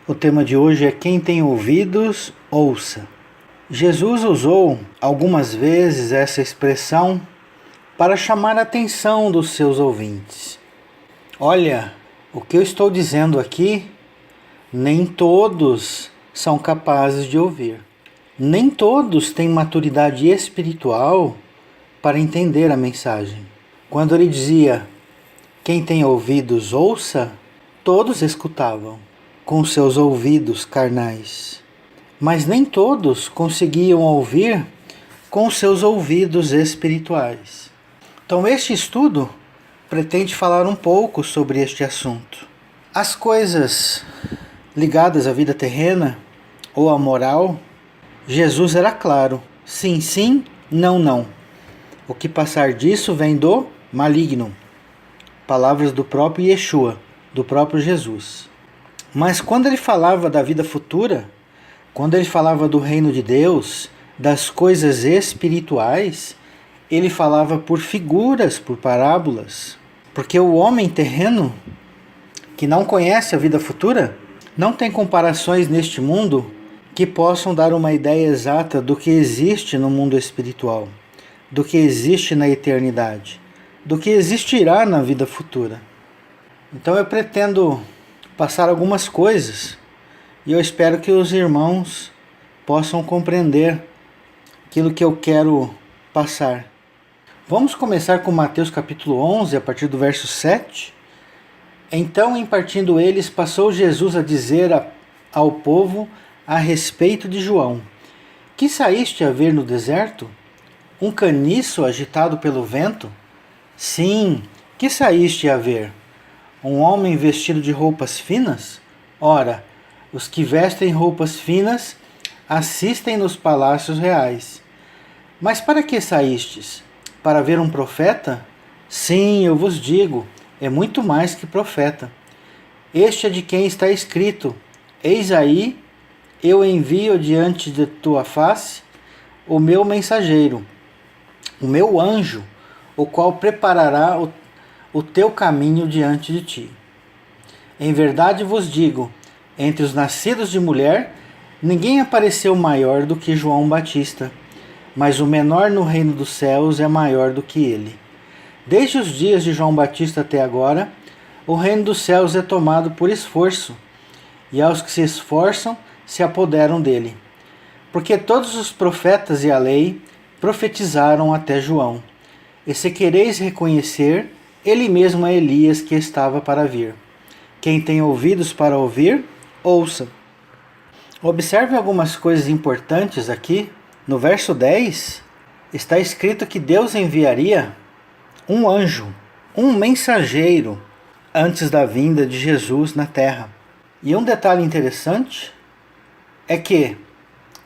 O tema de hoje é quem tem ouvidos, ouça. Jesus usou algumas vezes essa expressão para chamar a atenção dos seus ouvintes. Olha, o que eu estou dizendo aqui, nem todos são capazes de ouvir. Nem todos têm maturidade espiritual para entender a mensagem. Quando ele dizia, quem tem ouvidos, ouça, todos escutavam com seus ouvidos carnais. Mas nem todos conseguiam ouvir com seus ouvidos espirituais. Então este estudo pretende falar um pouco sobre este assunto. As coisas ligadas à vida terrena ou à moral, Jesus era claro. Sim, sim, não, não. O que passar disso vem do maligno. Palavras do próprio Yeshua, do próprio Jesus. Mas quando ele falava da vida futura, quando ele falava do reino de Deus, das coisas espirituais, ele falava por figuras, por parábolas. Porque o homem terreno, que não conhece a vida futura, não tem comparações neste mundo que possam dar uma ideia exata do que existe no mundo espiritual, do que existe na eternidade, do que existirá na vida futura. Então eu pretendo passar algumas coisas e eu espero que os irmãos possam compreender aquilo que eu quero passar. Vamos começar com Mateus capítulo 11, a partir do verso 7. Então, em partindo eles, passou Jesus a dizer ao povo a respeito de João: que saíste a ver no deserto? Um caniço agitado pelo vento? Sim, que saíste a ver? Um homem vestido de roupas finas? Ora, os que vestem roupas finas assistem nos palácios reais. Mas para que saístes? Para ver um profeta? Sim, eu vos digo, é muito mais que profeta. Este é de quem está escrito: eis aí, eu envio diante de tua face o meu mensageiro, o meu anjo, o qual preparará o teu caminho diante de ti. Em verdade vos digo, entre os nascidos de mulher, ninguém apareceu maior do que João Batista, mas o menor no reino dos céus é maior do que ele. Desde os dias de João Batista até agora, o reino dos céus é tomado por esforço, e aos que se esforçam se apoderam dele. Porque todos os profetas e a lei profetizaram até João. E se quereis reconhecer, ele mesmo é Elias que estava para vir. Quem tem ouvidos para ouvir, ouça. Observe algumas coisas importantes aqui. No verso 10, está escrito que Deus enviaria um anjo, um mensageiro, antes da vinda de Jesus na terra. E um detalhe interessante é que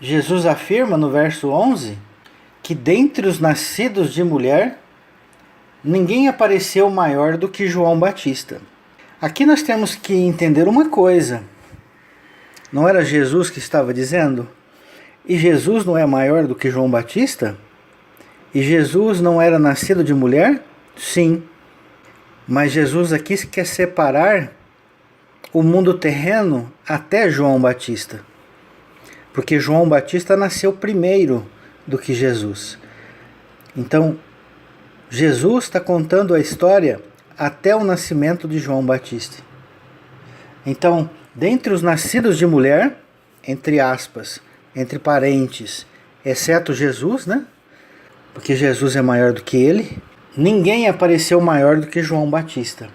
Jesus afirma no verso 11 que dentre os nascidos de mulher, ninguém apareceu maior do que João Batista. Aqui nós temos que entender uma coisa. Não era Jesus que estava dizendo? E Jesus não é maior do que João Batista? E Jesus não era nascido de mulher? Sim. Mas Jesus aqui quer separar o mundo terreno até João Batista. Porque João Batista nasceu primeiro do que Jesus. Então, Jesus está contando a história até o nascimento de João Batista. Então, dentre os nascidos de mulher, entre aspas, entre parentes, exceto Jesus, né? Porque Jesus é maior do que ele, ninguém apareceu maior do que João Batista.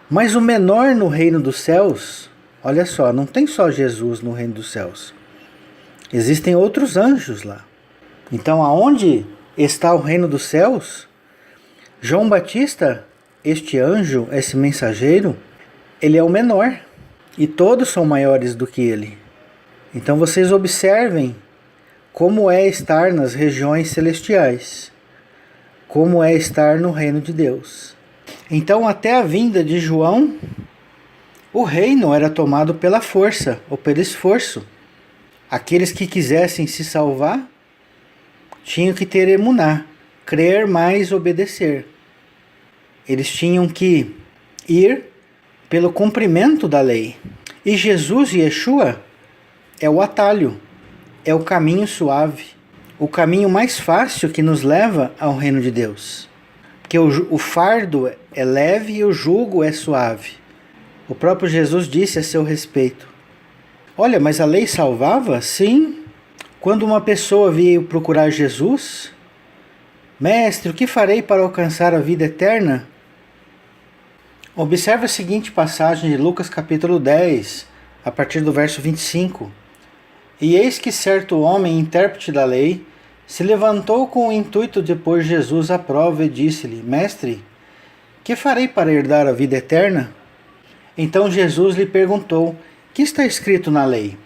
Mas o menor no reino dos céus, olha só, não tem só Jesus no reino dos céus. Existem outros anjos lá. Então, aonde está o reino dos céus? João Batista, este anjo, esse mensageiro, ele é o menor. E todos são maiores do que ele. Então vocês observem como é estar nas regiões celestiais. Como é estar no reino de Deus. Então até a vinda de João, o reino era tomado pela força ou pelo esforço. Aqueles que quisessem se salvar tinham que ter emuná, crer mais obedecer. Eles tinham que ir pelo cumprimento da lei. E Jesus, Yeshua, é o atalho, é o caminho suave, o caminho mais fácil que nos leva ao reino de Deus. Porque o fardo é leve e o jugo é suave. O próprio Jesus disse a seu respeito: olha, mas a lei salvava? Sim. Quando uma pessoa veio procurar Jesus: mestre, o que farei para alcançar a vida eterna? Observe a seguinte passagem de Lucas capítulo 10, a partir do verso 25. E eis que certo homem, intérprete da lei, se levantou com o intuito de pôr Jesus à prova e disse-lhe: mestre, que farei para herdar a vida eterna? Então Jesus lhe perguntou: que está escrito na lei?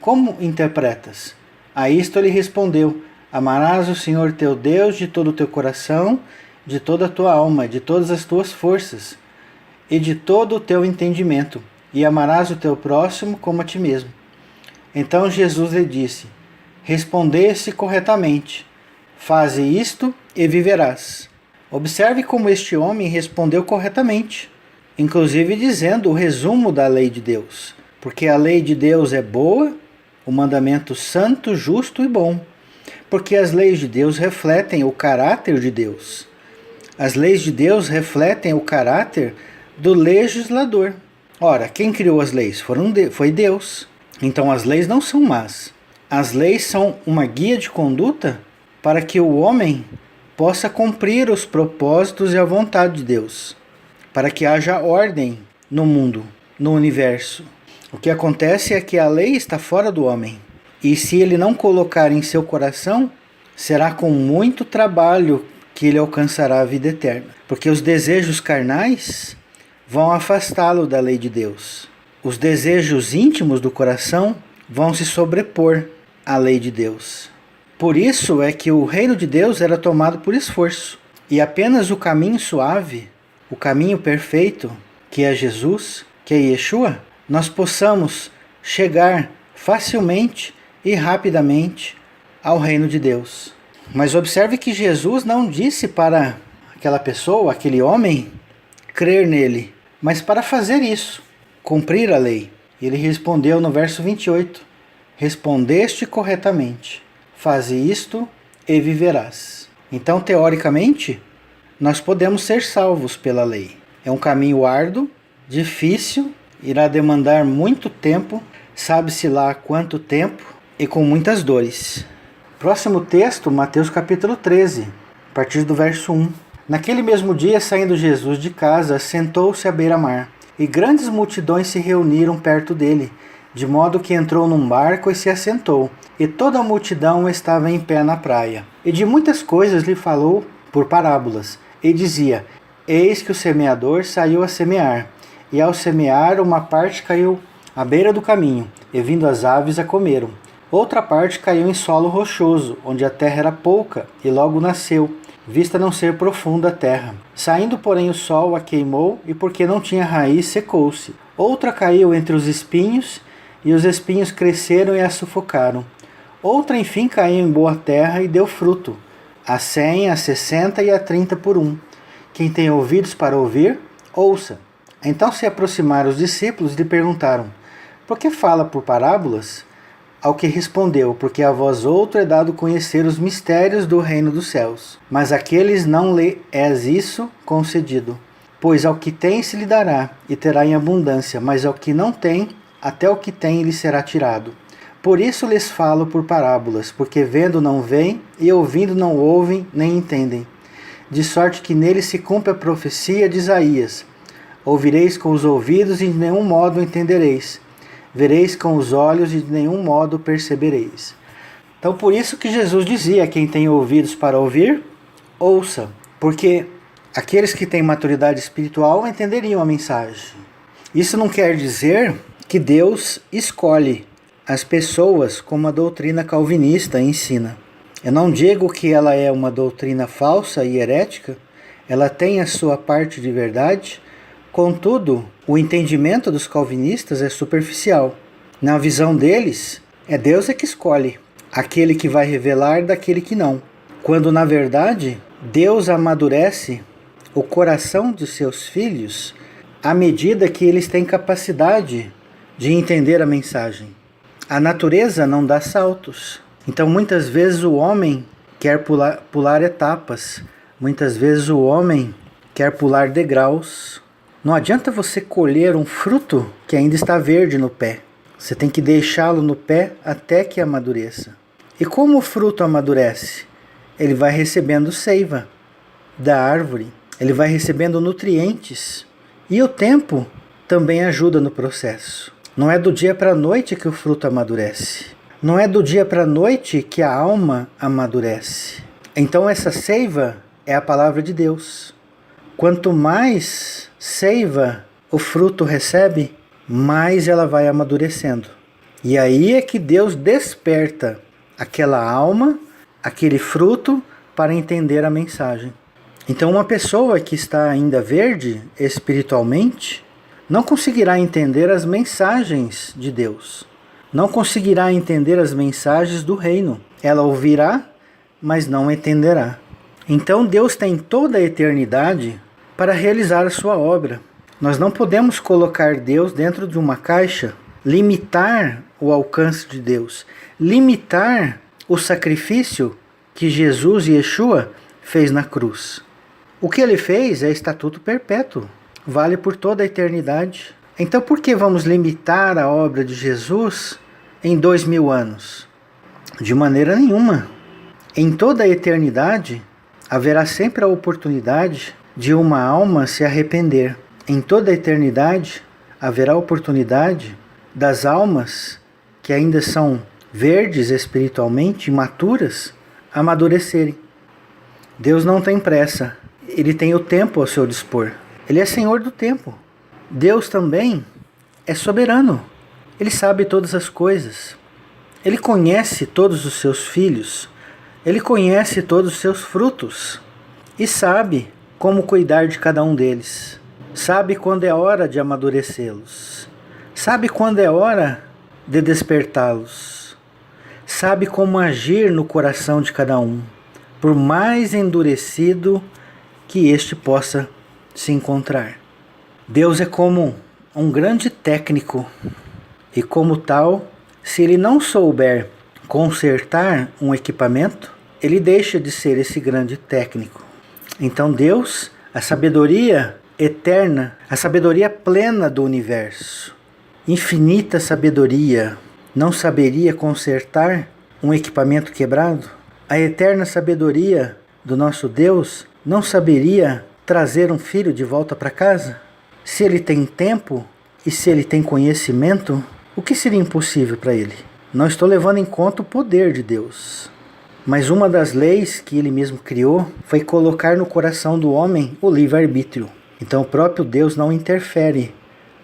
Como interpretas? A isto ele respondeu: amarás o Senhor teu Deus de todo o teu coração, de toda a tua alma, de todas as tuas forças e de todo o teu entendimento, e amarás o teu próximo como a ti mesmo. Então Jesus lhe disse: respondeste corretamente, faze isto e viverás. Observe como este homem respondeu corretamente, inclusive dizendo o resumo da lei de Deus, porque a lei de Deus é boa, o mandamento santo, justo e bom, porque as leis de Deus refletem o caráter de Deus. As leis de Deus refletem o caráter do legislador. Ora, quem criou as leis? Foi Deus. Então as leis não são más. As leis são uma guia de conduta para que o homem possa cumprir os propósitos e a vontade de Deus, para que haja ordem no mundo, no universo. O que acontece é que a lei está fora do homem, e se ele não colocar em seu coração, será com muito trabalho que ele alcançará a vida eterna, porque os desejos carnais vão afastá-lo da lei de Deus. Os desejos íntimos do coração vão se sobrepor à lei de Deus. Por isso é que o reino de Deus era tomado por esforço, e apenas o caminho suave, o caminho perfeito, que é Jesus, que é Yeshua, nós possamos chegar facilmente e rapidamente ao reino de Deus. Mas observe que Jesus não disse para aquela pessoa, aquele homem, crer nele, mas para fazer isso, cumprir a lei. Ele respondeu no verso 28, respondeste corretamente, faze isto e viverás. Então, teoricamente, nós podemos ser salvos pela lei. É um caminho árduo, difícil, irá demandar muito tempo, sabe-se lá quanto tempo, e com muitas dores. Próximo texto, Mateus capítulo 13, a partir do verso 1. Naquele mesmo dia, saindo Jesus de casa, sentou-se à beira-mar, e grandes multidões se reuniram perto dele, de modo que entrou num barco e se assentou, e toda a multidão estava em pé na praia. E de muitas coisas lhe falou por parábolas, e dizia: eis que o semeador saiu a semear, e ao semear uma parte caiu à beira do caminho, e vindo as aves a comeram. Outra parte caiu em solo rochoso, onde a terra era pouca, e logo nasceu, vista não ser profunda a terra. Saindo, porém, o sol a queimou, e porque não tinha raiz, secou-se. Outra caiu entre os espinhos, e os espinhos cresceram e a sufocaram. Outra, enfim, caiu em boa terra e deu fruto, a 100, a 60 e a 30 por um. Quem tem ouvidos para ouvir, ouça. Então se aproximaram os discípulos e lhe perguntaram: por que fala por parábolas? Ao que respondeu: porque a vós outro é dado conhecer os mistérios do reino dos céus, mas àqueles não lhe é isso concedido. Pois ao que tem se lhe dará, e terá em abundância, mas ao que não tem, até o que tem lhe será tirado. Por isso lhes falo por parábolas, porque vendo não veem, e ouvindo não ouvem, nem entendem. De sorte que nele se cumpre a profecia de Isaías: ouvireis com os ouvidos e de nenhum modo entendereis. Vereis com os olhos e de nenhum modo percebereis. Então por isso que Jesus dizia: quem tem ouvidos para ouvir, ouça. Porque aqueles que têm maturidade espiritual entenderiam a mensagem. Isso não quer dizer que Deus escolhe as pessoas como a doutrina calvinista ensina. Eu não digo que ela é uma doutrina falsa e herética, ela tem a sua parte de verdade. Contudo, o entendimento dos calvinistas é superficial. Na visão deles, é Deus que escolhe aquele que vai revelar daquele que não. Quando, na verdade, Deus amadurece o coração de seus filhos à medida que eles têm capacidade de entender a mensagem. A natureza não dá saltos. Então muitas vezes o homem quer pular etapas. Muitas vezes o homem quer pular degraus. Não adianta você colher um fruto que ainda está verde no pé. Você tem que deixá-lo no pé até que amadureça. E como o fruto amadurece? Ele vai recebendo seiva da árvore. Ele vai recebendo nutrientes. E o tempo também ajuda no processo. Não é do dia para a noite que o fruto amadurece. Não é do dia para a noite que a alma amadurece. Então essa seiva é a palavra de Deus. Quanto mais seiva o fruto recebe, mais ela vai amadurecendo. E aí é que Deus desperta aquela alma, aquele fruto, para entender a mensagem. Então uma pessoa que está ainda verde espiritualmente não conseguirá entender as mensagens de Deus. Não conseguirá entender as mensagens do reino. Ela ouvirá, mas não entenderá. Então Deus tem toda a eternidade para realizar a sua obra. Nós não podemos colocar Deus dentro de uma caixa, limitar o alcance de Deus, limitar o sacrifício que Jesus, Yeshua, fez na cruz. O que ele fez é estatuto perpétuo, vale por toda a eternidade. Então por que vamos limitar a obra de Jesus em 2000 anos? De maneira nenhuma. Em toda a eternidade haverá sempre a oportunidade de uma alma se arrepender. Em toda a eternidade haverá a oportunidade das almas que ainda são verdes espiritualmente, imaturas, amadurecerem. Deus não tem pressa, Ele tem o tempo ao seu dispor. Ele é Senhor do tempo. Deus também é soberano. Ele sabe todas as coisas. Ele conhece todos os seus filhos. Ele conhece todos os seus frutos. E sabe como cuidar de cada um deles. Sabe quando é hora de amadurecê-los. Sabe quando é hora de despertá-los. Sabe como agir no coração de cada um, por mais endurecido que este possa se encontrar. Deus é como um grande técnico e, como tal, se ele não souber consertar um equipamento, ele deixa de ser esse grande técnico. Então Deus, a sabedoria eterna, a sabedoria plena do universo, infinita sabedoria, não saberia consertar um equipamento quebrado? A eterna sabedoria do nosso Deus não saberia trazer um filho de volta para casa? Se ele tem tempo e se ele tem conhecimento, o que seria impossível para ele? Não estou levando em conta o poder de Deus. Mas uma das leis que ele mesmo criou foi colocar no coração do homem o livre-arbítrio. Então o próprio Deus não interfere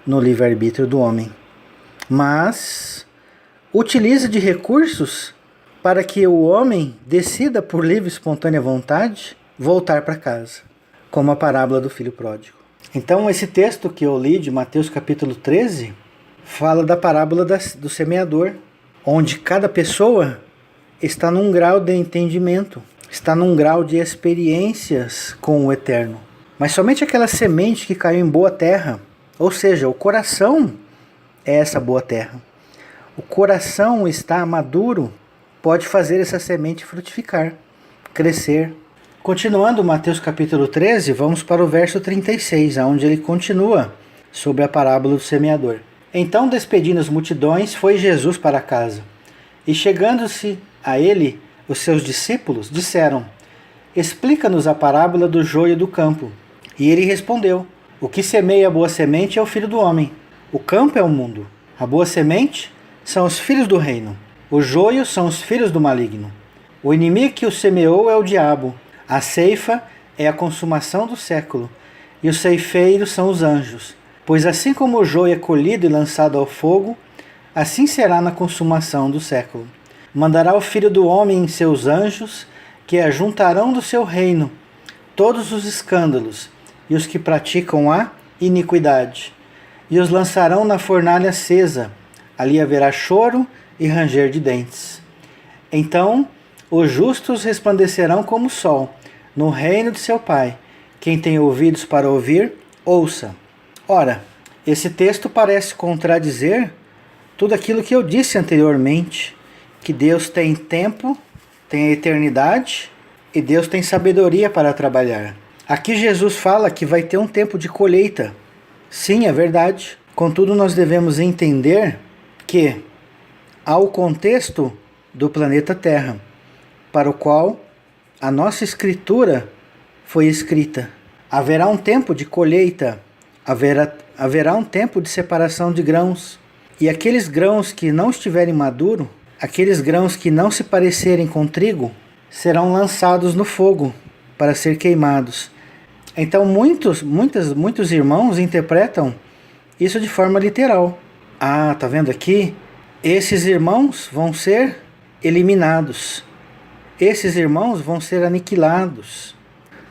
no livre-arbítrio do homem, mas utiliza de recursos para que o homem decida por livre e espontânea vontade voltar para casa, como a parábola do filho pródigo. Então esse texto que eu li de Mateus capítulo 13 fala da parábola do semeador, onde cada pessoa está num grau de entendimento, está num grau de experiências com o eterno. Mas somente aquela semente que caiu em boa terra, ou seja, o coração é essa boa terra. O coração está maduro, pode fazer essa semente frutificar, crescer. Continuando Mateus capítulo 13, vamos para o verso 36, onde ele continua sobre a parábola do semeador. Então, despedindo as multidões, foi Jesus para casa. E chegando-se a ele, os seus discípulos disseram: explica-nos a parábola do joio do campo. E ele respondeu: o que semeia a boa semente é o filho do homem. O campo é o mundo. A boa semente são os filhos do reino. Os joios são os filhos do maligno. O inimigo que o semeou é o diabo. A ceifa é a consumação do século. E os ceifeiros são os anjos. Pois assim como o joio é colhido e lançado ao fogo, assim será na consumação do século. Mandará o Filho do Homem em seus anjos, que ajuntarão do seu reino todos os escândalos e os que praticam a iniquidade, e os lançarão na fornalha acesa. Ali haverá choro e ranger de dentes. Então os justos resplandecerão como o sol no reino de seu Pai. Quem tem ouvidos para ouvir, ouça. Ora, esse texto parece contradizer tudo aquilo que eu disse anteriormente, que Deus tem tempo, tem a eternidade e Deus tem sabedoria para trabalhar. Aqui Jesus fala que vai ter um tempo de colheita. Sim, é verdade. Contudo, nós devemos entender que há o contexto do planeta Terra, para o qual a nossa escritura foi escrita. Haverá um tempo de colheita, haverá um tempo de separação de grãos. E aqueles grãos que não estiverem maduros, aqueles grãos que não se parecerem com trigo, serão lançados no fogo para ser queimados. Então muitos irmãos interpretam isso de forma literal. Ah, tá vendo aqui? Esses irmãos vão ser eliminados. Esses irmãos vão ser aniquilados.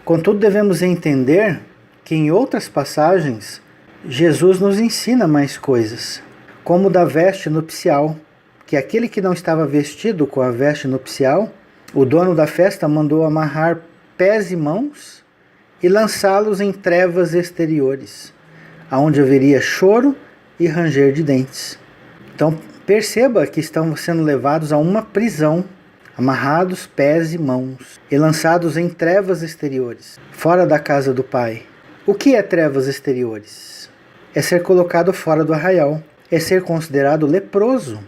Contudo, devemos entender que em outras passagens, Jesus nos ensina mais coisas, como da veste nupcial, que aquele que não estava vestido com a veste nupcial, o dono da festa mandou amarrar pés e mãos e lançá-los em trevas exteriores, aonde haveria choro e ranger de dentes. Então perceba que estão sendo levados a uma prisão, amarrados pés e mãos e lançados em trevas exteriores, fora da casa do Pai. O que é trevas exteriores? É ser colocado fora do arraial, é ser considerado leproso.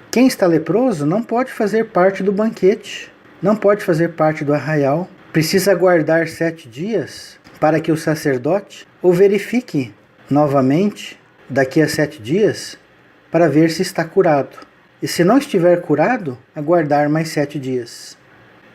Quem está leproso não pode fazer parte do banquete, não pode fazer parte do arraial. Precisa aguardar 7 dias para que o sacerdote o verifique novamente daqui a 7 dias para ver se está curado. E se não estiver curado, aguardar mais 7 dias.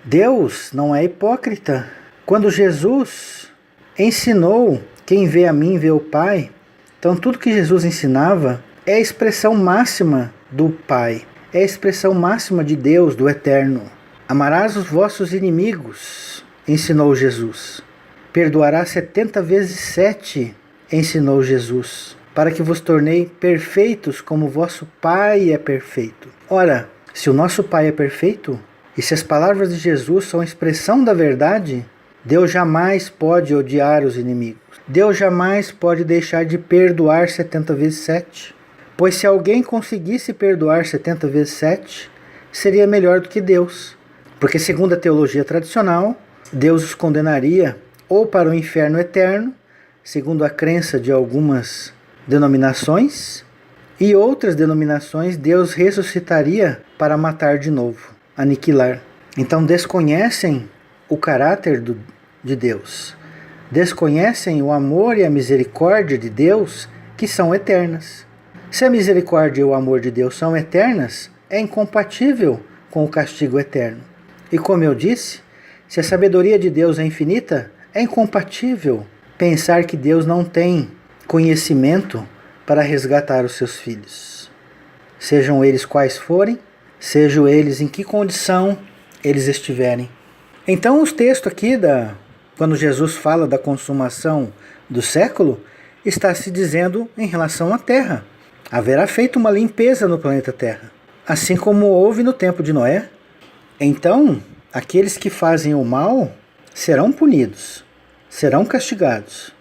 Deus não é hipócrita. Quando Jesus ensinou, quem vê a mim vê o Pai, então tudo que Jesus ensinava é a expressão máxima do Pai, é a expressão máxima de Deus, do Eterno. Amarás os vossos inimigos, ensinou Jesus. Perdoará 70 vezes 7, ensinou Jesus, para que vos tornei perfeitos como vosso Pai é perfeito. Ora, se o nosso Pai é perfeito, e se as palavras de Jesus são a expressão da verdade, Deus jamais pode odiar os inimigos. Deus jamais pode deixar de perdoar 70 vezes 7. Pois se alguém conseguisse perdoar 70 vezes 7, seria melhor do que Deus. Porque segundo a teologia tradicional, Deus os condenaria ou para o inferno eterno, segundo a crença de algumas denominações, e outras denominações Deus ressuscitaria para matar de novo, aniquilar. Então desconhecem o caráter de Deus, desconhecem o amor e a misericórdia de Deus, que são eternas. Se a misericórdia e o amor de Deus são eternas, é incompatível com o castigo eterno. E como eu disse, se a sabedoria de Deus é infinita, é incompatível pensar que Deus não tem conhecimento para resgatar os seus filhos. Sejam eles quais forem, sejam eles em que condição eles estiverem. Então os textos aqui, quando Jesus fala da consumação do século, está se dizendo em relação à Terra. Haverá feito uma limpeza no planeta Terra, assim como houve no tempo de Noé. Então, aqueles que fazem o mal serão punidos, serão castigados,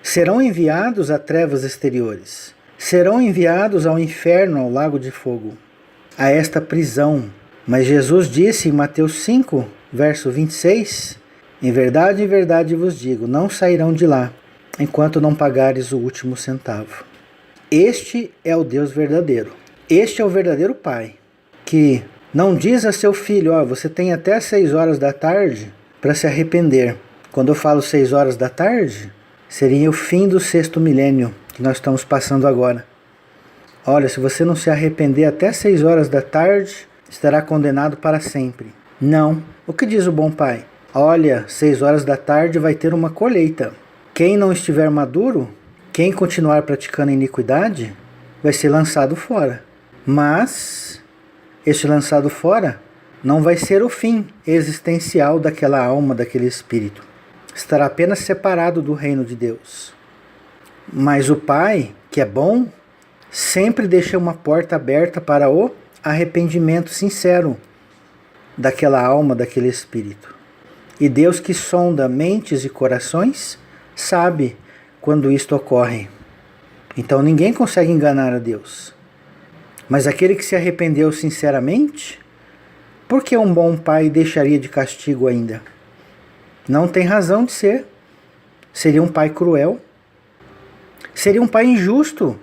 serão enviados a trevas exteriores, serão enviados ao inferno, ao lago de fogo, a esta prisão. Mas Jesus disse em Mateus 5, verso 26, em verdade vos digo, não sairão de lá, enquanto não pagares o último centavo. Este é o Deus verdadeiro. Este é o verdadeiro Pai, que não diz a seu filho, você tem até 6 horas da tarde para se arrepender. Quando eu falo 6 horas da tarde, seria o fim do 6º milênio que nós estamos passando agora. Olha, se você não se arrepender até 6 horas da tarde, estará condenado para sempre. Não. O que diz o bom Pai? Olha, 6 horas da tarde vai ter uma colheita. Quem não estiver maduro, quem continuar praticando iniquidade, vai ser lançado fora. Mas este lançado fora não vai ser o fim existencial daquela alma, daquele espírito. Estará apenas separado do reino de Deus. Mas o Pai, que é bom, sempre deixa uma porta aberta para o arrependimento sincero daquela alma, daquele espírito. E Deus, que sonda mentes e corações, sabe quando isto ocorre. Então ninguém consegue enganar a Deus. Mas aquele que se arrependeu sinceramente, por que um bom pai deixaria de castigo ainda? Não tem razão de ser. Seria um pai cruel. Seria um pai injusto.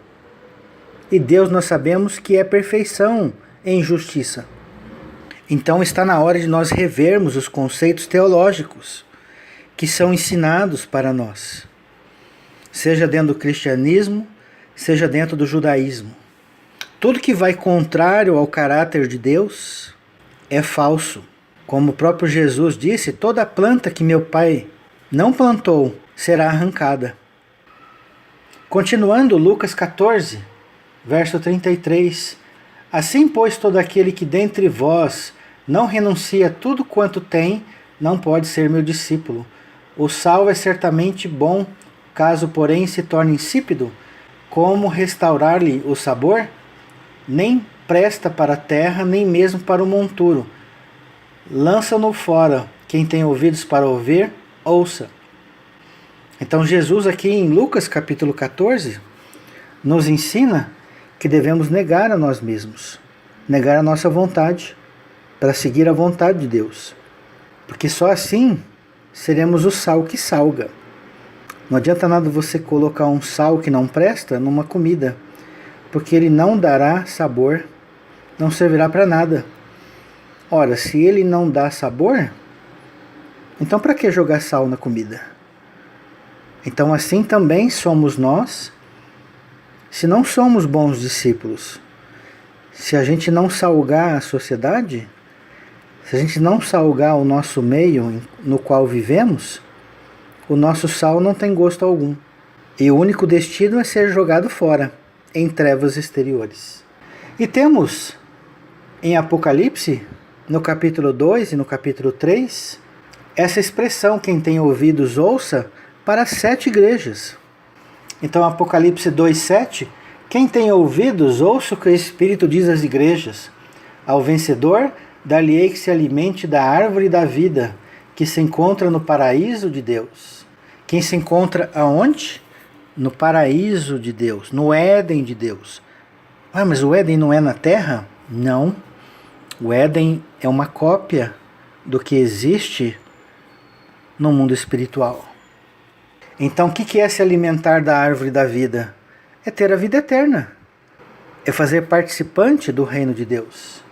E Deus, nós sabemos que é perfeição em justiça. Então está na hora de nós revermos os conceitos teológicos que são ensinados para nós, seja dentro do cristianismo, seja dentro do judaísmo. Tudo que vai contrário ao caráter de Deus é falso. Como o próprio Jesus disse, toda planta que meu Pai não plantou será arrancada. Continuando, Lucas 14, verso 33. Assim, pois, todo aquele que dentre vós não renuncia a tudo quanto tem, não pode ser meu discípulo. O sal é certamente bom, caso, porém, se torne insípido, como restaurar-lhe o sabor? Nem presta para a terra, nem mesmo para o monturo. Lança-no fora. Quem tem ouvidos para ouvir, ouça. Então Jesus aqui em Lucas capítulo 14 nos ensina que devemos negar a nós mesmos, negar a nossa vontade, para seguir a vontade de Deus. Porque só assim seremos o sal que salga. Não adianta nada você colocar um sal que não presta numa comida, porque ele não dará sabor, não servirá para nada. Ora, se ele não dá sabor, então para que jogar sal na comida? Então assim também somos nós, se não somos bons discípulos. Se a gente não salgar a sociedade, se a gente não salgar o nosso meio no qual vivemos, o nosso sal não tem gosto algum. E o único destino é ser jogado fora, em trevas exteriores. E temos em Apocalipse, no capítulo 2 e no capítulo 3, essa expressão, quem tem ouvidos ouça, para 7 igrejas. Então Apocalipse 2:7, quem tem ouvidos ouça o que o Espírito diz às igrejas. Ao vencedor, dar-lhe-ei que se alimente da árvore da vida, que se encontra no paraíso de Deus. Quem se encontra aonde? No paraíso de Deus, no Éden de Deus. Ah, mas o Éden não é na terra? Não. O Éden é uma cópia do que existe no mundo espiritual. Então, o que é se alimentar da árvore da vida? É ter a vida eterna. É fazer participante do reino de Deus.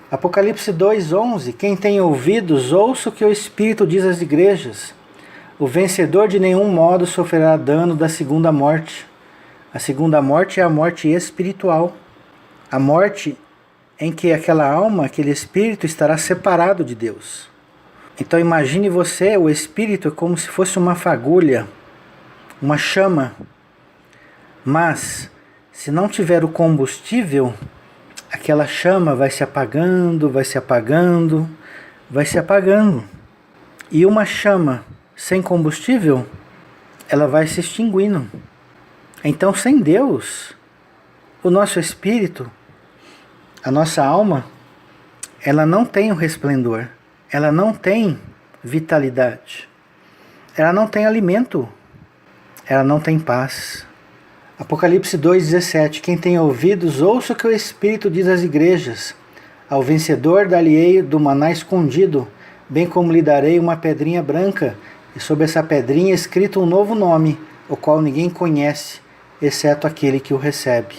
Apocalipse 2:11, quem tem ouvidos, ouça o que o Espírito diz às igrejas. O vencedor de nenhum modo sofrerá dano da segunda morte. A segunda morte é a morte espiritual. A morte em que aquela alma, aquele espírito estará separado de Deus. Então imagine você, o espírito é como se fosse uma fagulha, uma chama. Mas, se não tiver o combustível, aquela chama vai se apagando, vai se apagando, vai se apagando. E uma chama sem combustível, ela vai se extinguindo. Então, sem Deus, o nosso espírito, a nossa alma, ela não tem o resplendor, ela não tem vitalidade, ela não tem alimento, ela não tem paz. Apocalipse 2:17, quem tem ouvidos, ouça o que o Espírito diz às igrejas. Ao vencedor dar-lhe-ei do maná escondido, bem como lhe darei uma pedrinha branca, e sobre essa pedrinha escrito um novo nome, o qual ninguém conhece, exceto aquele que o recebe.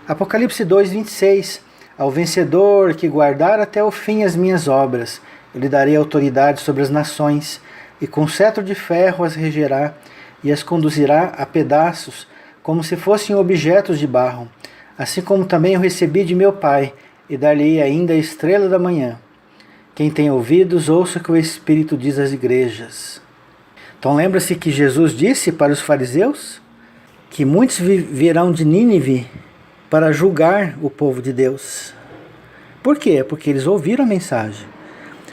Apocalipse 2:26, ao vencedor que guardar até o fim as minhas obras, eu lhe darei autoridade sobre as nações, e com cetro de ferro as regerá, e as conduzirá a pedaços, como se fossem objetos de barro, assim como também eu recebi de meu Pai, e dar-lhe ainda a estrela da manhã. Quem tem ouvidos, ouça o que o Espírito diz às igrejas. Então lembra-se que Jesus disse para os fariseus que muitos virão de Nínive para julgar o povo de Deus. Por quê? Porque eles ouviram a mensagem,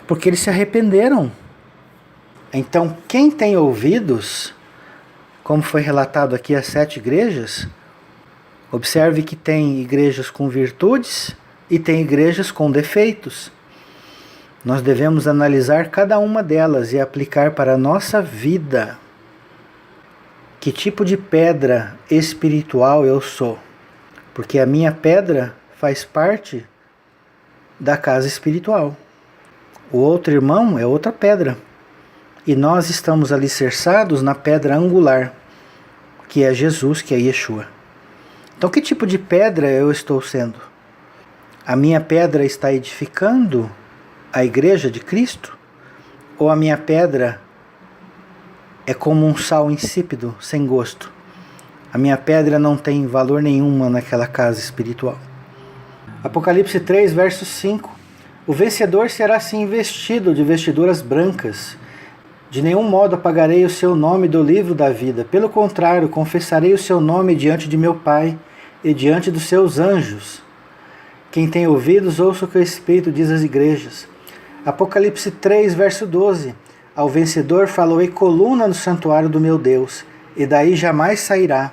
porque eles se arrependeram. Então quem tem ouvidos, como foi relatado aqui as 7 igrejas, observe que tem igrejas com virtudes e tem igrejas com defeitos. Nós devemos analisar cada uma delas e aplicar para a nossa vida. Que tipo de pedra espiritual eu sou? Porque a minha pedra faz parte da casa espiritual. O outro irmão é outra pedra. E nós estamos alicerçados na pedra angular, que é Jesus, que é Yeshua. Então, que tipo de pedra eu estou sendo? A minha pedra está edificando a igreja de Cristo? Ou a minha pedra é como um sal insípido, sem gosto? A minha pedra não tem valor nenhuma naquela casa espiritual. Apocalipse 3, verso 5. O vencedor será assim vestido de vestiduras brancas. De nenhum modo apagarei o seu nome do livro da vida. Pelo contrário, confessarei o seu nome diante de meu Pai e diante dos seus anjos. Quem tem ouvidos, ouça o que o Espírito diz às igrejas. Apocalipse 3, verso 12. Ao vencedor faloei coluna no santuário do meu Deus, e daí jamais sairá.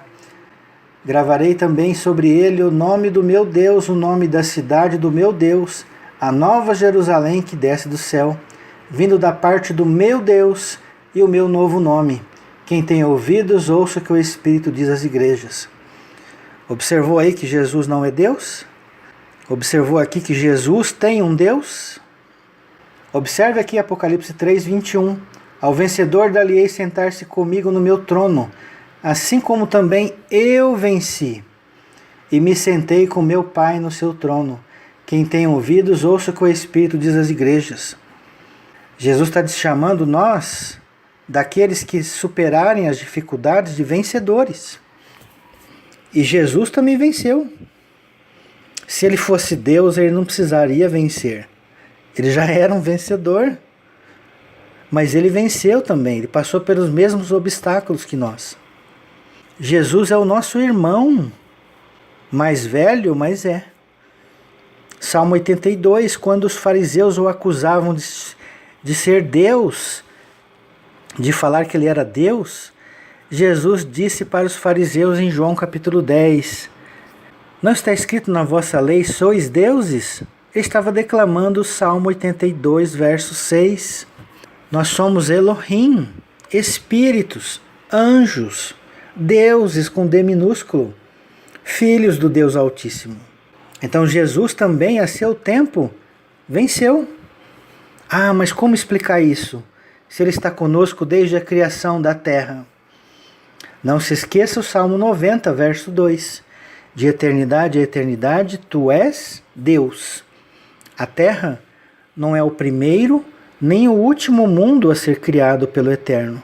Gravarei também sobre ele o nome do meu Deus, o nome da cidade do meu Deus, a nova Jerusalém que desce do céu, vindo da parte do meu Deus, e o meu novo nome. Quem tem ouvidos, ouça o que o Espírito diz às igrejas. Observou aí que Jesus não é Deus? Observou aqui que Jesus tem um Deus? Observe aqui Apocalipse 3, 21. Ao vencedor dar-lhe-ei sentar-se comigo no meu trono, assim como também eu venci, e me sentei com meu Pai no seu trono. Quem tem ouvidos, ouça o que o Espírito diz às igrejas. Jesus está chamando nós, daqueles que superarem as dificuldades, de vencedores. E Jesus também venceu. Se ele fosse Deus, ele não precisaria vencer. Ele já era um vencedor. Mas ele venceu também. Ele passou pelos mesmos obstáculos que nós. Jesus é o nosso irmão. Mais velho, mas é. Salmo 82, quando os fariseus o acusavam de ser Deus, de falar que ele era Deus, Jesus disse para os fariseus em João capítulo 10, não está escrito na vossa lei, sois deuses? Ele estava declamando o Salmo 82, verso 6. Nós somos Elohim, espíritos, anjos, deuses com D minúsculo, filhos do Deus Altíssimo. Então Jesus também, a seu tempo, venceu. Ah, mas como explicar isso? Se ele está conosco desde a criação da terra. Não se esqueça o Salmo 90, verso 2. De eternidade a eternidade, tu és Deus. A terra não é o primeiro nem o último mundo a ser criado pelo Eterno.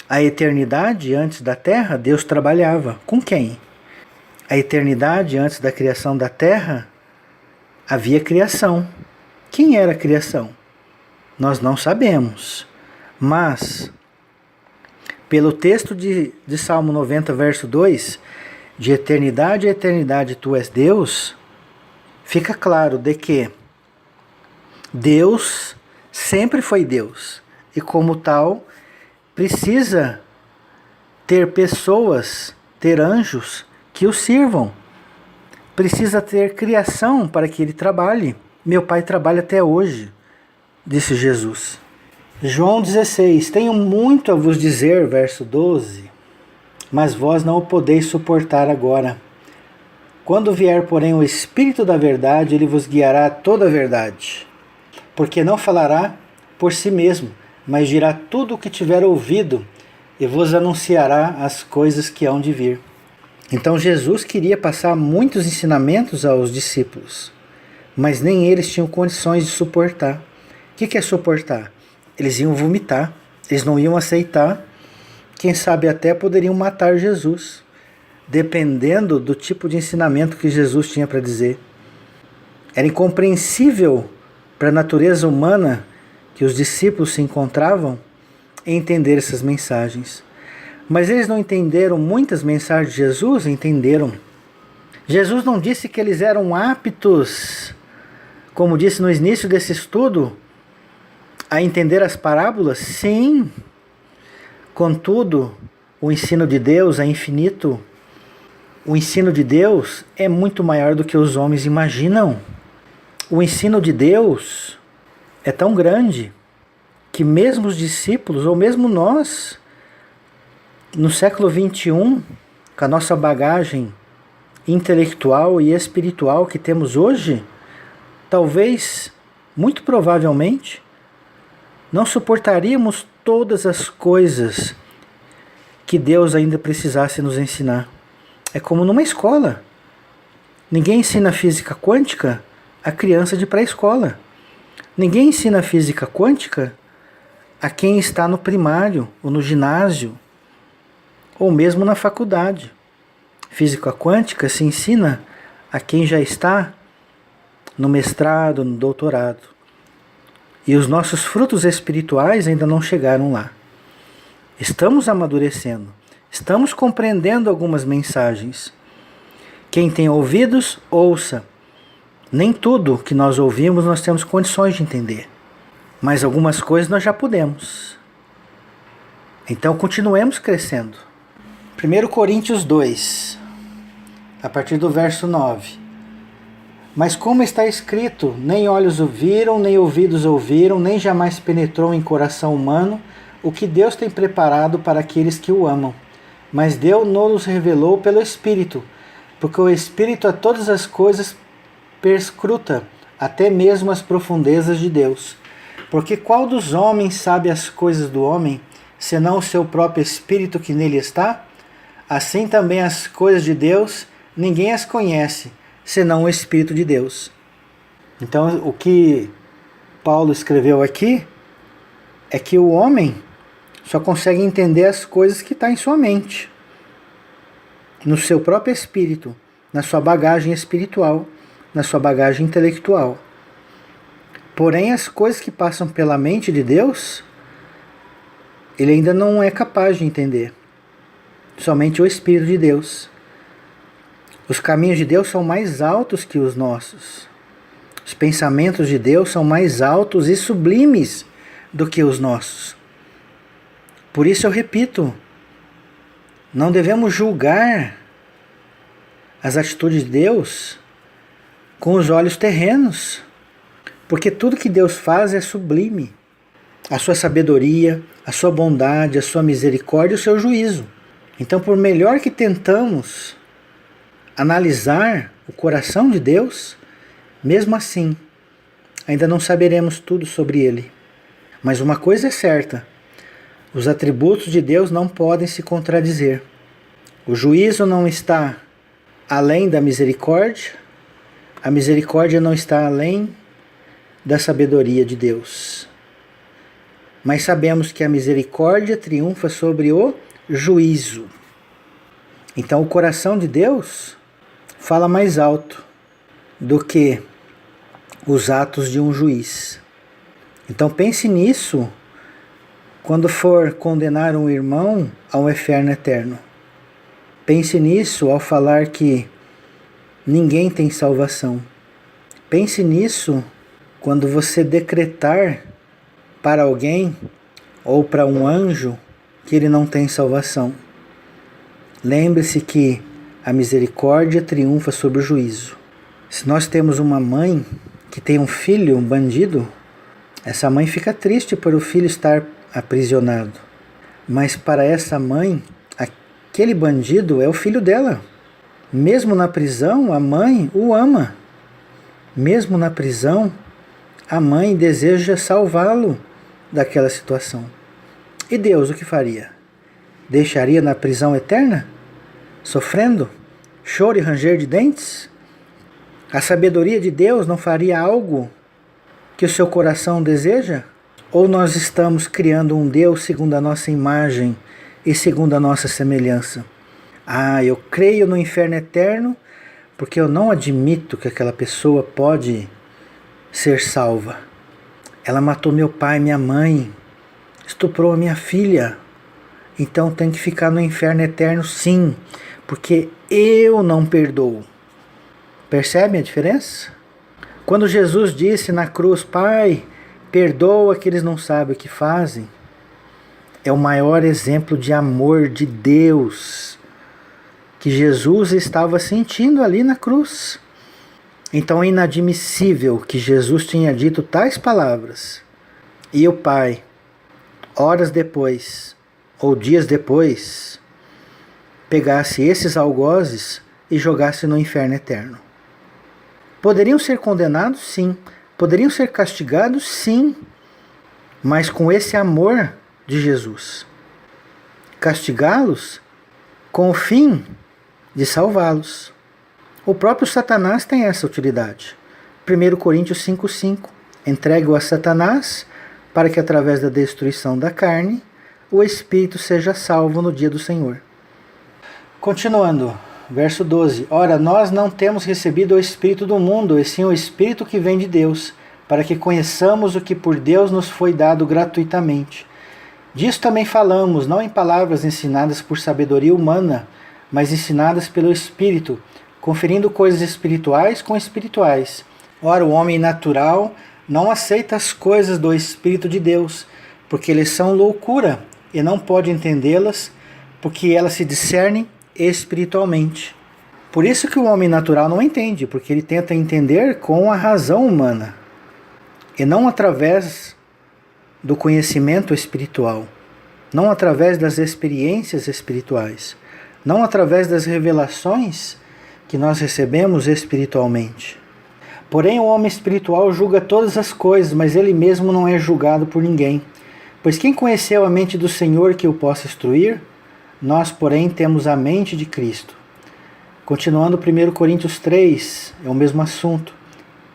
A eternidade antes da terra, Deus trabalhava. Com quem? A eternidade antes da criação da terra, havia criação. Quem era a criação? Nós não sabemos. Mas, pelo texto de Salmo 90, verso 2, de eternidade a eternidade tu és Deus, fica claro de que Deus sempre foi Deus. E como tal, precisa ter pessoas, ter anjos que o sirvam. Precisa ter criação para que ele trabalhe. Meu Pai trabalha até hoje, disse Jesus. João 16, tenho muito a vos dizer, verso 12, mas vós não o podeis suportar agora. Quando vier, porém, o Espírito da verdade, ele vos guiará a toda a verdade. Porque não falará por si mesmo, mas dirá tudo o que tiver ouvido e vos anunciará as coisas que hão de vir. Então Jesus queria passar muitos ensinamentos aos discípulos, mas nem eles tinham condições de suportar. O que é suportar? Eles iam vomitar, eles não iam aceitar, quem sabe até poderiam matar Jesus, dependendo do tipo de ensinamento que Jesus tinha para dizer. Era incompreensível para a natureza humana que os discípulos se encontravam em entender essas mensagens. Mas eles não entenderam muitas mensagens de Jesus? Entenderam. Jesus não disse que eles eram aptos, como disse no início desse estudo, a entender as parábolas? Sim. Contudo, o ensino de Deus é infinito. O ensino de Deus é muito maior do que os homens imaginam. O ensino de Deus é tão grande que mesmo os discípulos, ou mesmo nós, no século XXI, com a nossa bagagem intelectual e espiritual que temos hoje, talvez, muito provavelmente, não suportaríamos todas as coisas que Deus ainda precisasse nos ensinar. É como numa escola. Ninguém ensina física quântica a criança de pré-escola. Ninguém ensina física quântica a quem está no primário, ou no ginásio, ou mesmo na faculdade. Física quântica se ensina a quem já está no mestrado, no doutorado. E os nossos frutos espirituais ainda não chegaram lá. Estamos amadurecendo, estamos compreendendo algumas mensagens. Quem tem ouvidos, ouça. Nem tudo que nós ouvimos nós temos condições de entender, mas algumas coisas nós já podemos. Então continuemos crescendo. 1 Coríntios 2, a partir do verso 9. Mas como está escrito, nem olhos ouviram, nem ouvidos ouviram, nem jamais penetrou em coração humano o que Deus tem preparado para aqueles que o amam. Mas Deus nos revelou pelo Espírito, porque o Espírito a todas as coisas perscruta, até mesmo as profundezas de Deus. Porque qual dos homens sabe as coisas do homem, senão o seu próprio Espírito que nele está? Assim também as coisas de Deus, ninguém as conhece, senão o Espírito de Deus. Então o que Paulo escreveu aqui é que o homem só consegue entender as coisas que estão em sua mente, no seu próprio espírito, na sua bagagem espiritual, na sua bagagem intelectual. Porém, as coisas que passam pela mente de Deus, ele ainda não é capaz de entender. Somente o Espírito de Deus. Os caminhos de Deus são mais altos que os nossos. Os pensamentos de Deus são mais altos e sublimes do que os nossos. Por isso eu repito, não devemos julgar as atitudes de Deus com os olhos terrenos, porque tudo que Deus faz é sublime. A sua sabedoria, a sua bondade, a sua misericórdia e o seu juízo. Então, por melhor que tentamos analisar o coração de Deus, mesmo assim, ainda não saberemos tudo sobre ele. Mas uma coisa é certa, os atributos de Deus não podem se contradizer. O juízo não está além da misericórdia, a misericórdia não está além da sabedoria de Deus. Mas sabemos que a misericórdia triunfa sobre o juízo. Então o coração de Deus fala mais alto do que os atos de um juiz. Então pense nisso quando for condenar um irmão a um inferno eterno. Pense nisso ao falar que ninguém tem salvação. Pense nisso quando você decretar para alguém ou para um anjo que ele não tem salvação. Lembre-se que a misericórdia triunfa sobre o juízo. Se nós temos uma mãe que tem um filho, um bandido, essa mãe fica triste por o filho estar aprisionado. Mas para essa mãe, aquele bandido é o filho dela. Mesmo na prisão, a mãe o ama. Mesmo na prisão, a mãe deseja salvá-lo daquela situação. E Deus o que faria? Deixaria na prisão eterna? Sofrendo? Choro e ranger de dentes? A sabedoria de Deus não faria algo que o seu coração deseja? Ou nós estamos criando um Deus segundo a nossa imagem e segundo a nossa semelhança? Eu creio no inferno eterno porque eu não admito que aquela pessoa pode ser salva. Ela matou meu pai, minha mãe, estuprou a minha filha. Então tem que ficar no inferno eterno sim, porque eu não perdoo. Percebe a diferença? Quando Jesus disse na cruz, Pai, perdoa que eles não sabem o que fazem, é o maior exemplo de amor de Deus que Jesus estava sentindo ali na cruz. Então é inadmissível que Jesus tinha dito tais palavras e o Pai, horas depois ou dias depois, pegasse esses algozes e jogasse no inferno eterno. Poderiam ser condenados? Sim. Poderiam ser castigados? Sim. Mas com esse amor de Jesus. Castigá-los com o fim de salvá-los. O próprio Satanás tem essa utilidade. 1 Coríntios 5,5. Entregue-o a Satanás para que através da destruição da carne o espírito seja salvo no dia do Senhor. Continuando, verso 12. Ora, nós não temos recebido o espírito do mundo, e sim o espírito que vem de Deus, para que conheçamos o que por Deus nos foi dado gratuitamente. Disso também falamos, não em palavras ensinadas por sabedoria humana, mas ensinadas pelo Espírito, conferindo coisas espirituais com espirituais. Ora, o homem natural não aceita as coisas do Espírito de Deus, porque eles são loucura, e não pode entendê-las, porque elas se discernem espiritualmente. Por isso que o homem natural não entende, porque ele tenta entender com a razão humana, e não através do conhecimento espiritual, não através das experiências espirituais, não através das revelações que nós recebemos espiritualmente. Porém, o homem espiritual julga todas as coisas, mas ele mesmo não é julgado por ninguém. Pois quem conheceu a mente do Senhor que o possa instruir? Nós, porém, temos a mente de Cristo. Continuando 1 Coríntios 3, é o mesmo assunto.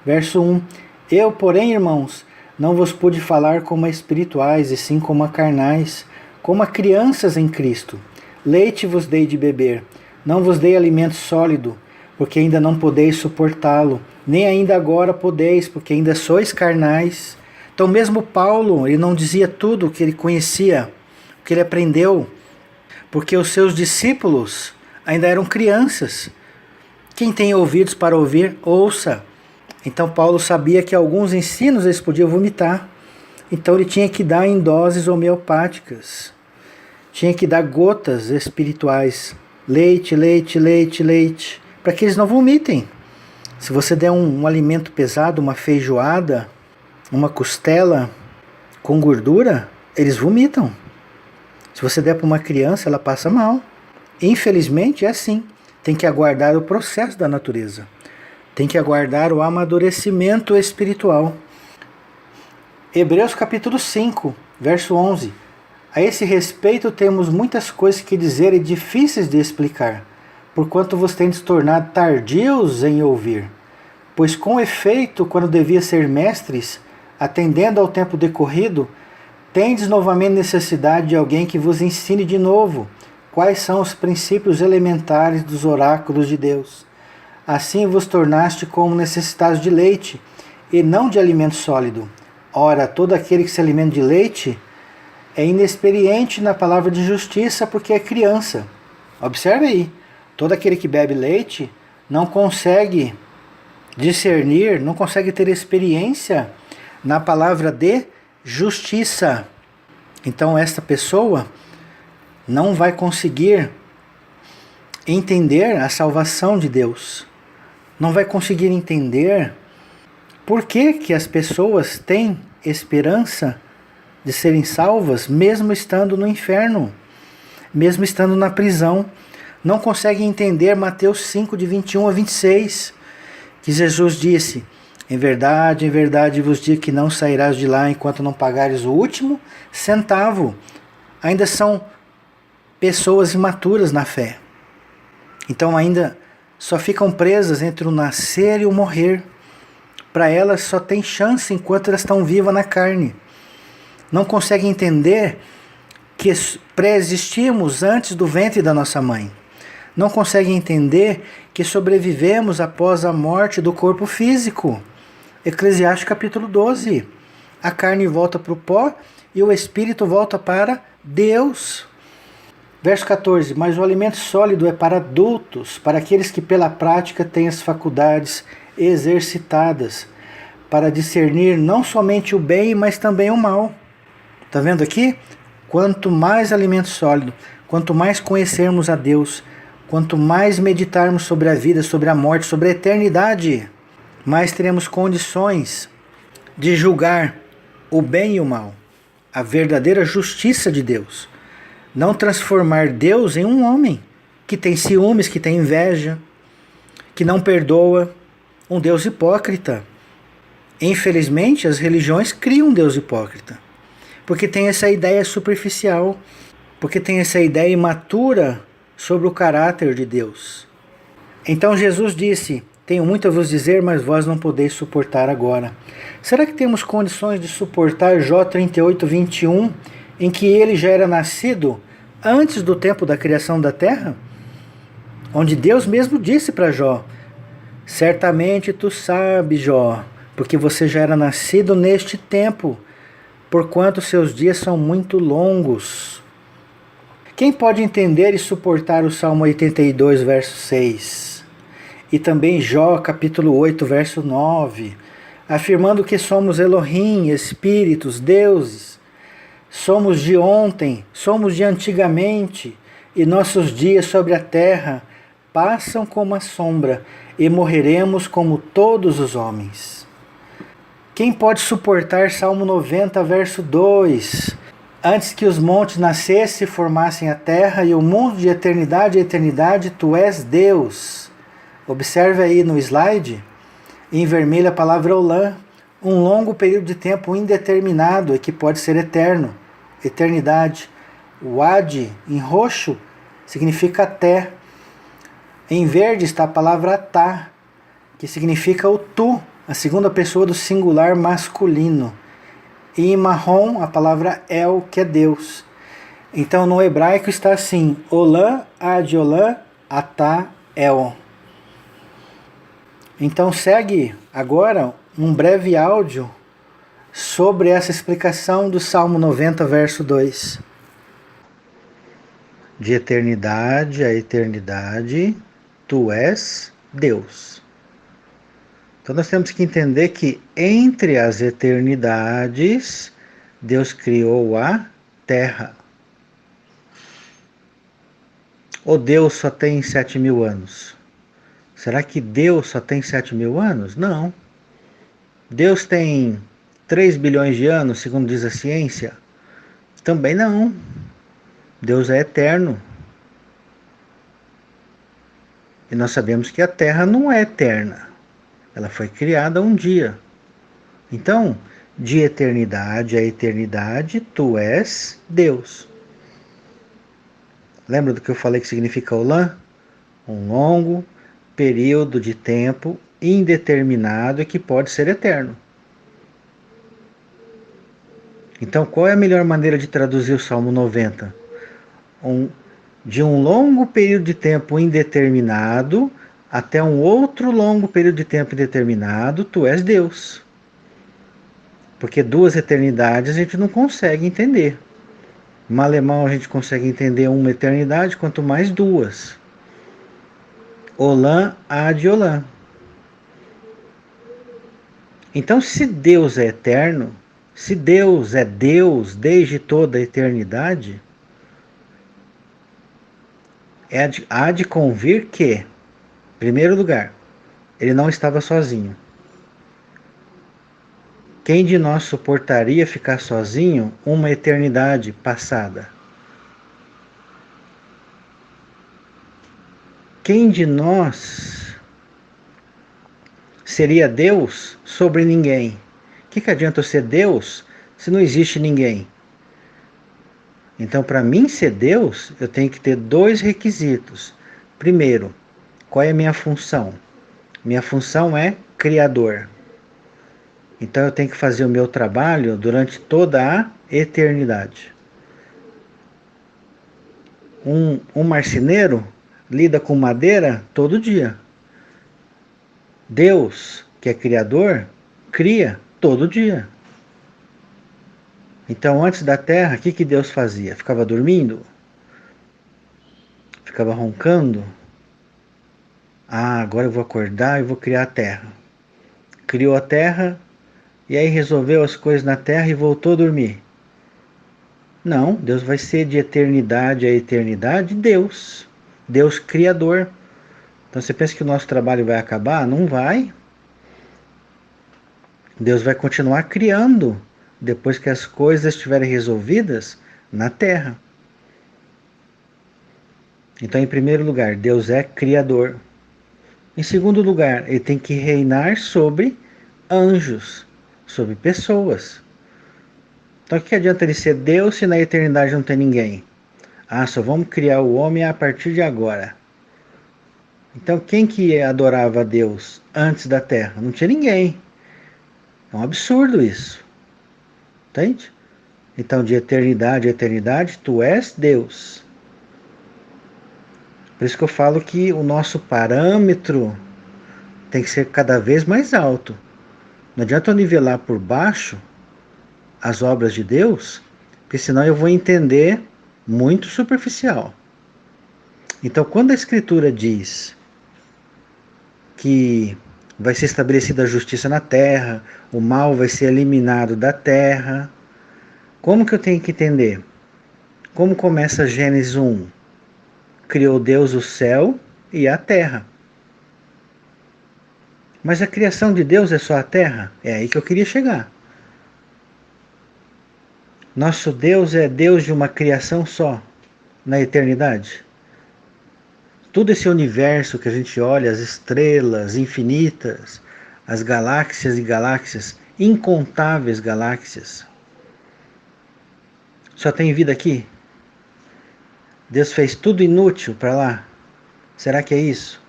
Verso 1. Eu, porém, irmãos, não vos pude falar como a espirituais, e sim como a carnais, como a crianças em Cristo. Leite vos dei de beber, não vos dei alimento sólido, porque ainda não podeis suportá-lo, nem ainda agora podeis, porque ainda sois carnais. Então mesmo Paulo, ele não dizia tudo o que ele conhecia, o que ele aprendeu, porque os seus discípulos ainda eram crianças. Quem tem ouvidos para ouvir, ouça. Então Paulo sabia que alguns ensinos eles podiam vomitar. Então ele tinha que dar em doses homeopáticas. Tinha que dar gotas espirituais. Leite, leite, leite, leite. Para que eles não vomitem. Se você der um alimento pesado, uma feijoada, uma costela com gordura, eles vomitam. Se você der para uma criança, ela passa mal. Infelizmente é assim. Tem que aguardar o processo da natureza. Tem que aguardar o amadurecimento espiritual. Hebreus capítulo 5, verso 11. A esse respeito temos muitas coisas que dizer e difíceis de explicar, porquanto vos tendes tornado tardios em ouvir. Pois com efeito, quando devia ser mestres, atendendo ao tempo decorrido, tendes novamente necessidade de alguém que vos ensine de novo quais são os princípios elementares dos oráculos de Deus. Assim vos tornaste como necessitados de leite, e não de alimento sólido. Ora, todo aquele que se alimenta de leite é inexperiente na palavra de justiça, porque é criança. Observe aí, todo aquele que bebe leite não consegue discernir, não consegue ter experiência na palavra de justiça. Então esta pessoa não vai conseguir entender a salvação de Deus. Não vai conseguir entender por que as pessoas têm esperança de serem salvas mesmo estando no inferno, mesmo estando na prisão. Não conseguem entender Mateus 5, de 21 a 26, que Jesus disse: em verdade vos digo que não sairás de lá enquanto não pagares o último centavo. Ainda são pessoas imaturas na fé. Então ainda só ficam presas entre o nascer e o morrer. Para elas só tem chance enquanto elas estão vivas na carne. Não conseguem entender que pré-existimos antes do ventre da nossa mãe. Não conseguem entender que sobrevivemos após a morte do corpo físico. Eclesiastes capítulo 12. A carne volta para o pó e o espírito volta para Deus. Verso 14. Mas o alimento sólido é para adultos, para aqueles que pela prática têm as faculdades exercitadas, para discernir não somente o bem, mas também o mal. Está vendo aqui? Quanto mais alimento sólido, quanto mais conhecermos a Deus, quanto mais meditarmos sobre a vida, sobre a morte, sobre a eternidade, mais teremos condições de julgar o bem e o mal, a verdadeira justiça de Deus. Não transformar Deus em um homem que tem ciúmes, que tem inveja, que não perdoa, um Deus hipócrita. Infelizmente, as religiões criam um Deus hipócrita, porque tem essa ideia superficial, porque tem essa ideia imatura sobre o caráter de Deus. Então Jesus disse: tenho muito a vos dizer, mas vós não podeis suportar agora. Será que temos condições de suportar Jó 38, 21, em que ele já era nascido antes do tempo da criação da terra? Onde Deus mesmo disse para Jó: certamente tu sabes, Jó, porque você já era nascido neste tempo, porquanto seus dias são muito longos. Quem pode entender e suportar o Salmo 82, verso 6? E também Jó, capítulo 8, verso 9, afirmando que somos Elohim, espíritos, deuses. Somos de ontem, somos de antigamente, e nossos dias sobre a terra passam como a sombra, e morreremos como todos os homens. Quem pode suportar Salmo 90, verso 2? Antes que os montes nascessem e formassem a terra, e o mundo de eternidade a eternidade, tu és Deus. Observe aí no slide, em vermelho a palavra Olã, um longo período de tempo indeterminado e que pode ser eterno, eternidade. O Ad, em roxo, significa até. Em verde está a palavra Atá, que significa o tu, a segunda pessoa do singular masculino. E em marrom a palavra El, que é Deus. Então no hebraico está assim: Olã, Ad Olã, Atá, El. Então segue agora um breve áudio sobre essa explicação do Salmo 90, verso 2. De eternidade a eternidade, tu és Deus. Então nós temos que entender que entre as eternidades, Deus criou a terra. Ou Deus só tem 7.000 anos? Será que Deus só tem 7.000 anos? Não. Deus tem 3 bilhões de anos, segundo diz a ciência? Também não. Deus é eterno. E nós sabemos que a Terra não é eterna. Ela foi criada um dia. Então, de eternidade a eternidade, tu és Deus. Lembra do que eu falei que significa Olã? Um longo período de tempo indeterminado e que pode ser eterno. Então, qual é a melhor maneira de traduzir o Salmo 90? De um longo período de tempo indeterminado até um outro longo período de tempo indeterminado, tu és Deus. Porque duas eternidades a gente não consegue entender. Malemão a gente consegue entender uma eternidade, quanto mais duas. Olã, Ad Olã. Então, se Deus é eterno, se Deus é Deus desde toda a eternidade, há de convir que, em primeiro lugar, ele não estava sozinho. Quem de nós suportaria ficar sozinho uma eternidade passada? Quem de nós seria Deus sobre ninguém? O que adianta eu ser Deus se não existe ninguém? Então, para mim ser Deus, eu tenho que ter dois requisitos. Primeiro, qual é a minha função? Minha função é criador. Então eu tenho que fazer o meu trabalho durante toda a eternidade. Um marceneiro lida com madeira todo dia. Deus, que é criador, cria todo dia. Então antes da terra, o que Deus fazia? Ficava dormindo? Ficava roncando? Agora eu vou acordar e vou criar a terra. Criou a terra e aí resolveu as coisas na terra e voltou a dormir. Não, Deus vai ser de eternidade a eternidade Deus. Deus criador. Então você pensa que o nosso trabalho vai acabar? Não vai. Deus vai continuar criando depois que as coisas estiverem resolvidas na terra. Então, em primeiro lugar, Deus é criador. Em segundo lugar, ele tem que reinar sobre anjos, sobre pessoas. Então o que adianta ele ser Deus se na eternidade não tem ninguém? Ah, só vamos criar o homem a partir de agora. Então quem que adorava a Deus antes da terra? Não tinha ninguém. É um absurdo isso. Entende? Então de eternidade a eternidade, tu és Deus. Por isso que eu falo que o nosso parâmetro tem que ser cada vez mais alto. Não adianta eu nivelar por baixo as obras de Deus, porque senão eu vou entender muito superficial. Então, quando a Escritura diz que vai ser estabelecida a justiça na terra, o mal vai ser eliminado da terra, como que eu tenho que entender? Como começa Gênesis 1? Criou Deus o céu e a terra. Mas a criação de Deus é só a terra? É aí que eu queria chegar. Nosso Deus é Deus de uma criação só, na eternidade. Todo esse universo que a gente olha, as estrelas infinitas, as galáxias e galáxias, incontáveis galáxias. Só tem vida aqui? Deus fez tudo inútil para lá? Será que é isso?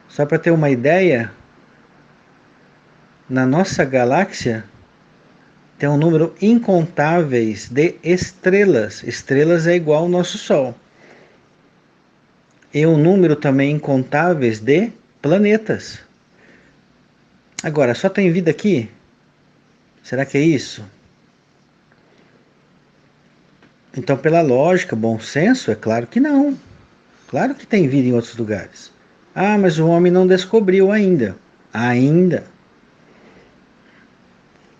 Só para ter uma ideia, na nossa galáxia tem um número incontáveis de estrelas. Estrelas é igual ao nosso Sol. E um número também incontáveis de planetas. Agora, só tem vida aqui? Será que é isso? Então, pela lógica, bom senso, é claro que não. Claro que tem vida em outros lugares. Ah, mas o homem não descobriu ainda. Ainda.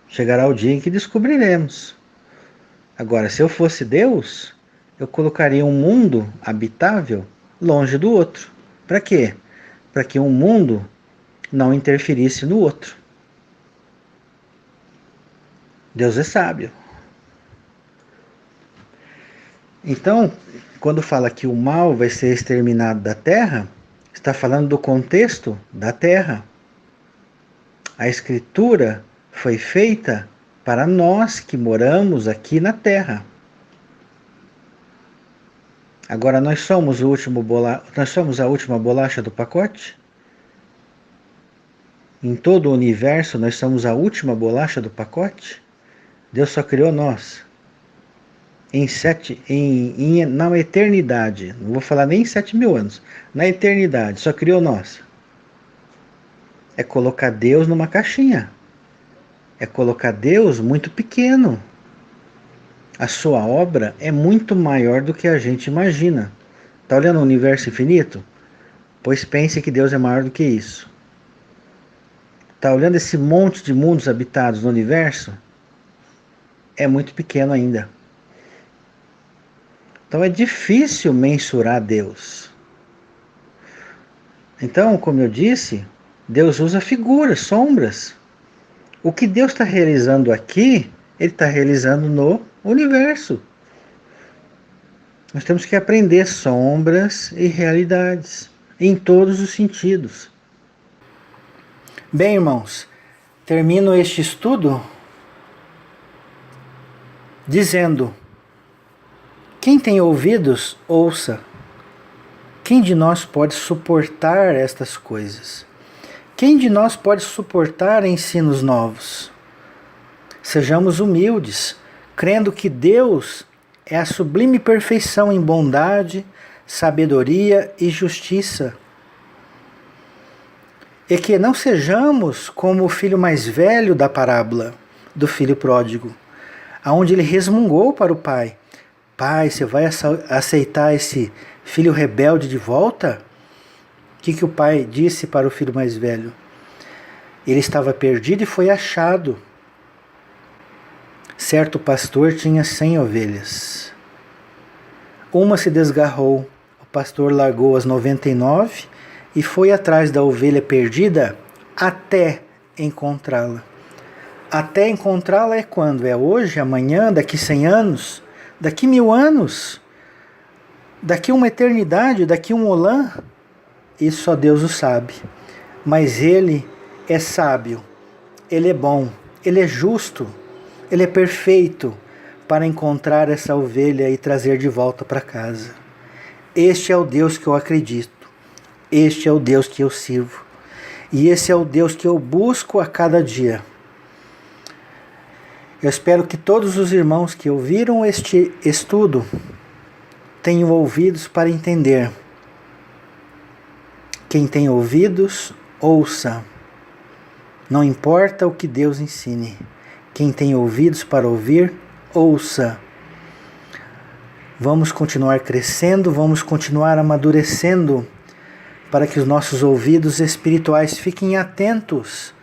Chegará o dia em que descobriremos. Agora, se eu fosse Deus, eu colocaria um mundo habitável longe do outro. Para quê? Para que um mundo não interferisse no outro. Deus é sábio. Então, quando fala que o mal vai ser exterminado da terra, está falando do contexto da terra. A Escritura foi feita para nós que moramos aqui na terra. Agora nós somos a última bolacha do pacote? Em todo o universo nós somos a última bolacha do pacote? Deus só criou nós. Na eternidade, não vou falar nem em 7.000 anos, na eternidade, só criou nós. É colocar Deus numa caixinha. É colocar Deus muito pequeno. A sua obra é muito maior do que a gente imagina. Está olhando o universo infinito? Pois pense que Deus é maior do que isso. Está olhando esse monte de mundos habitados no universo? É muito pequeno ainda. Então é difícil mensurar Deus. Então, como eu disse, Deus usa figuras, sombras. O que Deus está realizando aqui, Ele está realizando no universo. Nós temos que aprender sombras e realidades, em todos os sentidos. Bem, irmãos, termino este estudo dizendo: quem tem ouvidos, ouça. Quem de nós pode suportar estas coisas? Quem de nós pode suportar ensinos novos? Sejamos humildes, crendo que Deus é a sublime perfeição em bondade, sabedoria e justiça. E que não sejamos como o filho mais velho da parábola do filho pródigo, aonde ele resmungou para o pai: Pai, você vai aceitar esse filho rebelde de volta? O que o pai disse para o filho mais velho? Ele estava perdido e foi achado. Certo pastor tinha 100 ovelhas. Uma se desgarrou. O pastor largou as 99 e foi atrás da ovelha perdida até encontrá-la. Até encontrá-la é quando? É hoje, amanhã, daqui 100 anos? Daqui 1000 anos? Daqui uma eternidade? Daqui um olã? Isso só Deus o sabe. Mas Ele é sábio, Ele é bom, Ele é justo, Ele é perfeito para encontrar essa ovelha e trazer de volta para casa. Este é o Deus que eu acredito. Este é o Deus que eu sirvo. E esse é o Deus que eu busco a cada dia. Eu espero que todos os irmãos que ouviram este estudo tenham ouvidos para entender. Quem tem ouvidos, ouça. Não importa o que Deus ensine. Quem tem ouvidos para ouvir, ouça. Vamos continuar crescendo, vamos continuar amadurecendo para que os nossos ouvidos espirituais fiquem atentos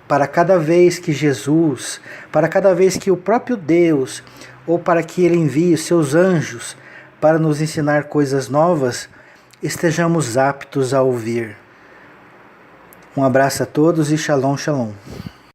para cada vez que Jesus, para cada vez que o próprio Deus, ou para que Ele envie os seus anjos para nos ensinar coisas novas, estejamos aptos a ouvir. Um abraço a todos e shalom, shalom.